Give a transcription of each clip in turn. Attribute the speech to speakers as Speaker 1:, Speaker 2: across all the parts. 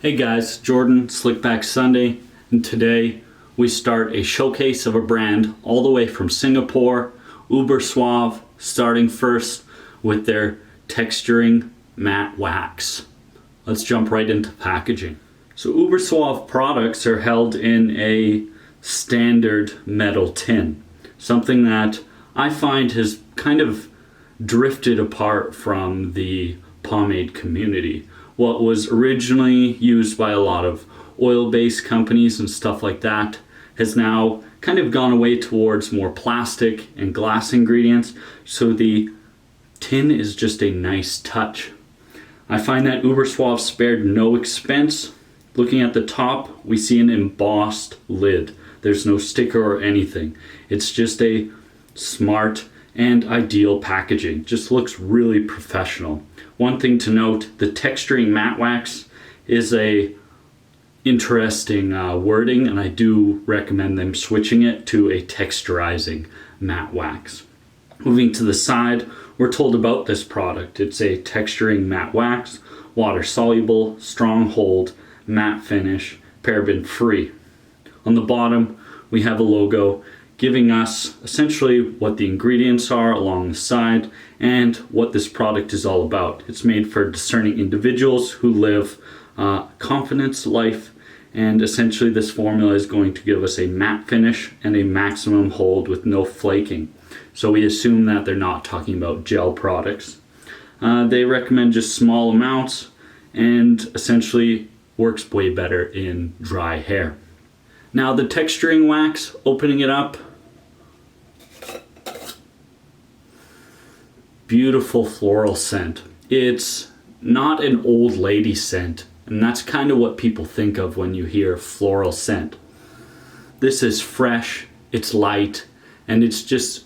Speaker 1: Hey guys, Jordan, Slickback Sunday, and today we start a showcase of a brand all the way from Singapore, Ubersuave, starting first with their texturing matte wax. Let's jump right into packaging. So Ubersuave products are held in a standard metal tin, something that I find has kind of drifted apart from the pomade community. What was originally used by a lot of oil-based companies and stuff like that has now kind of gone away towards more plastic and glass ingredients, so the tin is just a nice touch. I find that Ubersuave spared no expense. Looking at the top, we see an embossed lid. There's no sticker or anything. It's just a smart and ideal packaging. Just looks really professional. One thing to note, the texturing matte wax is a interesting wording, and I do recommend them switching it to a texturizing matte wax. Moving to the side, we're told about this product. It's a texturing matte wax, water soluble, strong hold, matte finish, paraben free. On the bottom, we have a logo giving us essentially what the ingredients are along the side and what this product is all about. It's made for discerning individuals who live a confidence life, and essentially this formula is going to give us a matte finish and a maximum hold with no flaking. So we assume that they're not talking about gel products. They recommend just small amounts and essentially works way better in dry hair. Now the texturing wax, opening it up, beautiful floral scent. It's not an old lady scent, and that's kind of what people think of when you hear floral scent. This is fresh, it's light, and it's just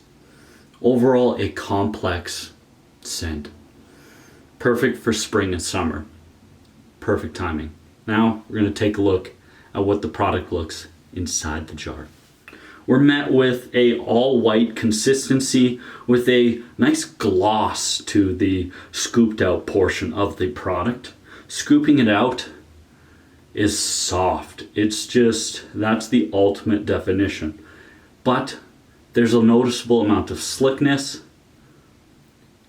Speaker 1: overall a complex scent. Perfect for spring and summer. Perfect timing. Now we're going to take a look at what the product looks inside the jar. We're met with a all white consistency with a nice gloss to the scooped out portion of the product. Scooping it out is soft. It's just, that's the ultimate definition. But there's a noticeable amount of slickness,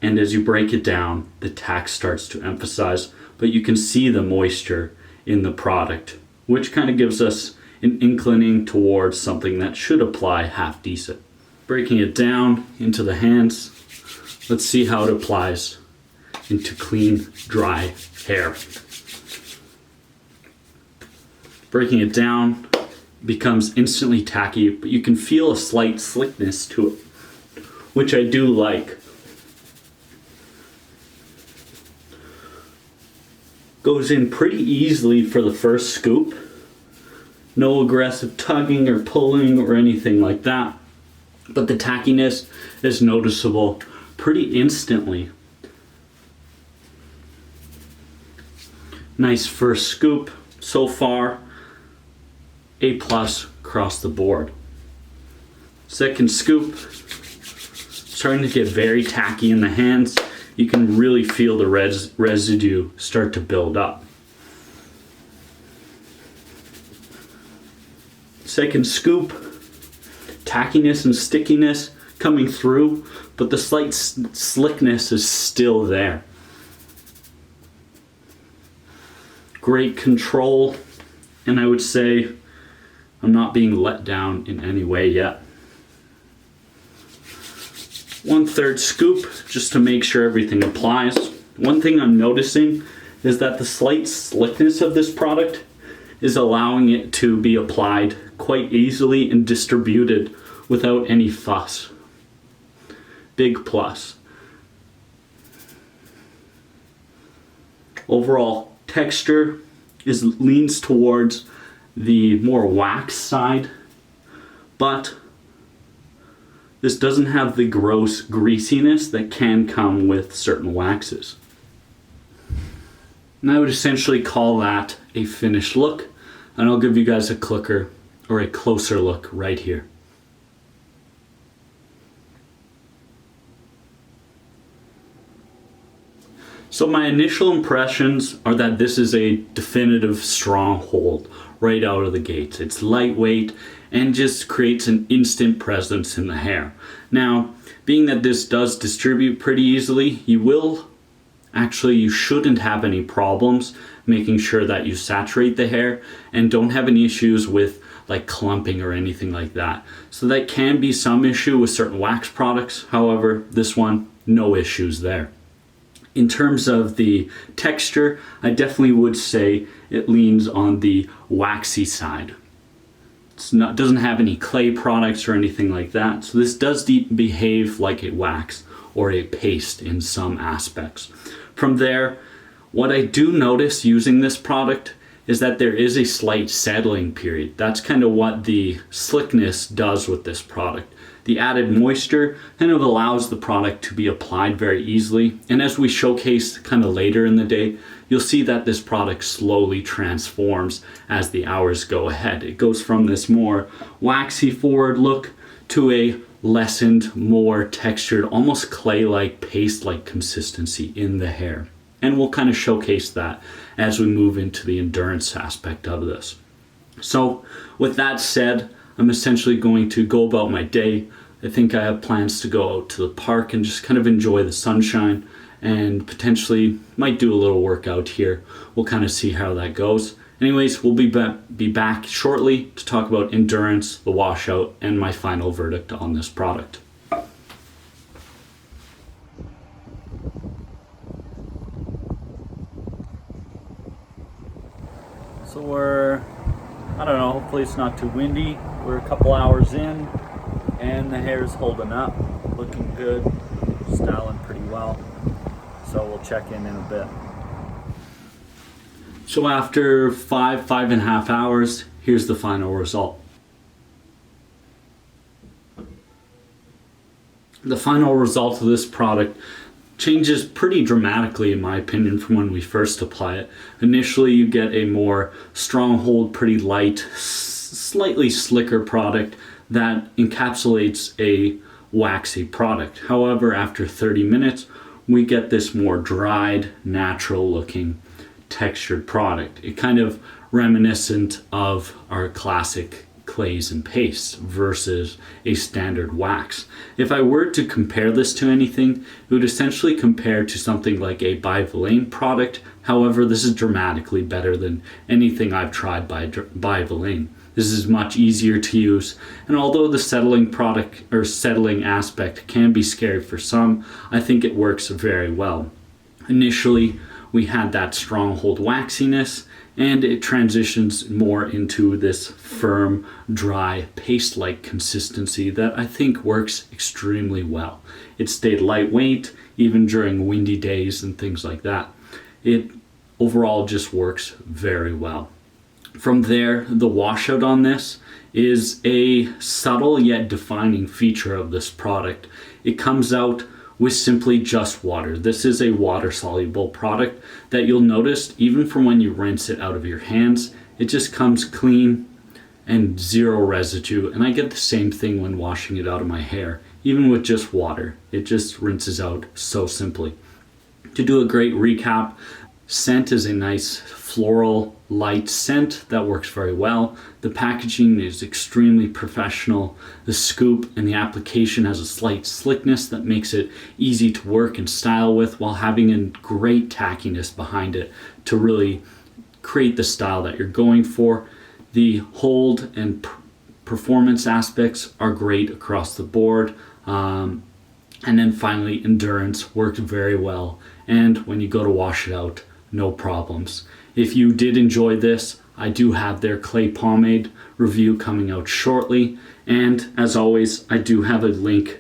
Speaker 1: and as you break it down, the tack starts to emphasize, but you can see the moisture in the product, which kind of gives us an inclining towards something that should apply half decent. Breaking it down into the hands, let's see how it applies into clean, dry hair. Breaking it down becomes instantly tacky, but you can feel a slight slickness to it, which I do like. Goes in pretty easily for the first scoop. No aggressive tugging or pulling or anything like that. But the tackiness is noticeable pretty instantly. Nice first scoop so far. A+ across the board. Second scoop, starting to get very tacky in the hands. You can really feel the residue start to build up. Second scoop, tackiness and stickiness coming through, but the slight slickness is still there. Great control, and I would say I'm not being let down in any way yet. 1/3 scoop, just to make sure everything applies. One thing I'm noticing is that the slight slickness of this product is allowing it to be applied quite easily and distributed without any fuss. Big plus. Overall texture leans towards the more wax side, but this doesn't have the gross greasiness that can come with certain waxes. And I would essentially call that a finished look, and I'll give you guys a clicker or a closer look right here. So my initial impressions are that this is a definitive stronghold right out of the gates. It's lightweight and just creates an instant presence in the hair. Now, being that this does distribute pretty easily, you shouldn't have any problems making sure that you saturate the hair and don't have any issues with like clumping or anything like that. So that can be some issue with certain wax products. However, this one, no issues there. In terms of the texture, I definitely would say it leans on the waxy side. Doesn't have any clay products or anything like that. So this does behave like a wax or a paste in some aspects. From there, what I do notice using this product is that there is a slight settling period. That's kind of what the slickness does with this product. The added moisture kind of allows the product to be applied very easily. And as we showcase kind of later in the day, you'll see that this product slowly transforms as the hours go ahead. It goes from this more waxy forward look to a lessened, more textured, almost clay-like, paste-like consistency in the hair. And we'll kind of showcase that as we move into the endurance aspect of this. So with that said, I'm essentially going to go about my day. I think I have plans to go out to the park and just kind of enjoy the sunshine, and potentially might do a little workout here. We'll kind of see how that goes. Anyways, we'll be back shortly to talk about endurance, the washout, and my final verdict on this product. So hopefully it's not too windy. We're a couple hours in and the hair is holding up, looking good, styling pretty well. So we'll check in a bit. So after 5.5 hours, here's the final result. The final result of this product changes pretty dramatically in my opinion from when we first apply it. Initially you get a more stronghold, pretty light, slightly slicker product that encapsulates a waxy product. However, after 30 minutes, we get this more dried, natural looking, textured product. It kind of reminiscent of our classic clays and pastes versus a standard wax. If I were to compare this to anything, it would essentially compare to something like a Bivalane product. However, this is dramatically better than anything I've tried by Bivalane. This is much easier to use, and although the settling aspect can be scary for some, I think it works very well. Initially, we had that stronghold waxiness, and it transitions more into this firm, dry, paste-like consistency that I think works extremely well. It stayed lightweight even during windy days and things like that. It overall just works very well. From there, the washout on this is a subtle yet defining feature of this product. It comes out with simply just water. This is a water-soluble product that you'll notice even from when you rinse it out of your hands, it just comes clean and zero residue. And I get the same thing when washing it out of my hair, even with just water. It just rinses out so simply. To do a great recap, scent is a nice floral light scent that works very well. The packaging is extremely professional. The scoop and the application has a slight slickness that makes it easy to work and style with while having a great tackiness behind it to really create the style that you're going for. The hold and performance aspects are great across the board. And then finally, endurance worked very well. And when you go to wash it out, no problems. If you did enjoy this, I do have their clay pomade review coming out shortly. And as always, I do have a link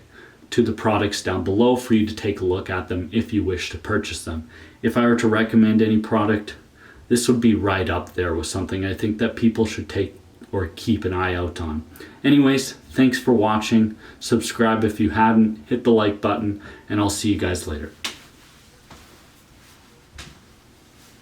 Speaker 1: to the products down below for you to take a look at them if you wish to purchase them. If I were to recommend any product, this would be right up there with something I think that people should take or keep an eye out on. Anyways, thanks for watching. Subscribe if you hadn't, hit the like button, and I'll see you guys later.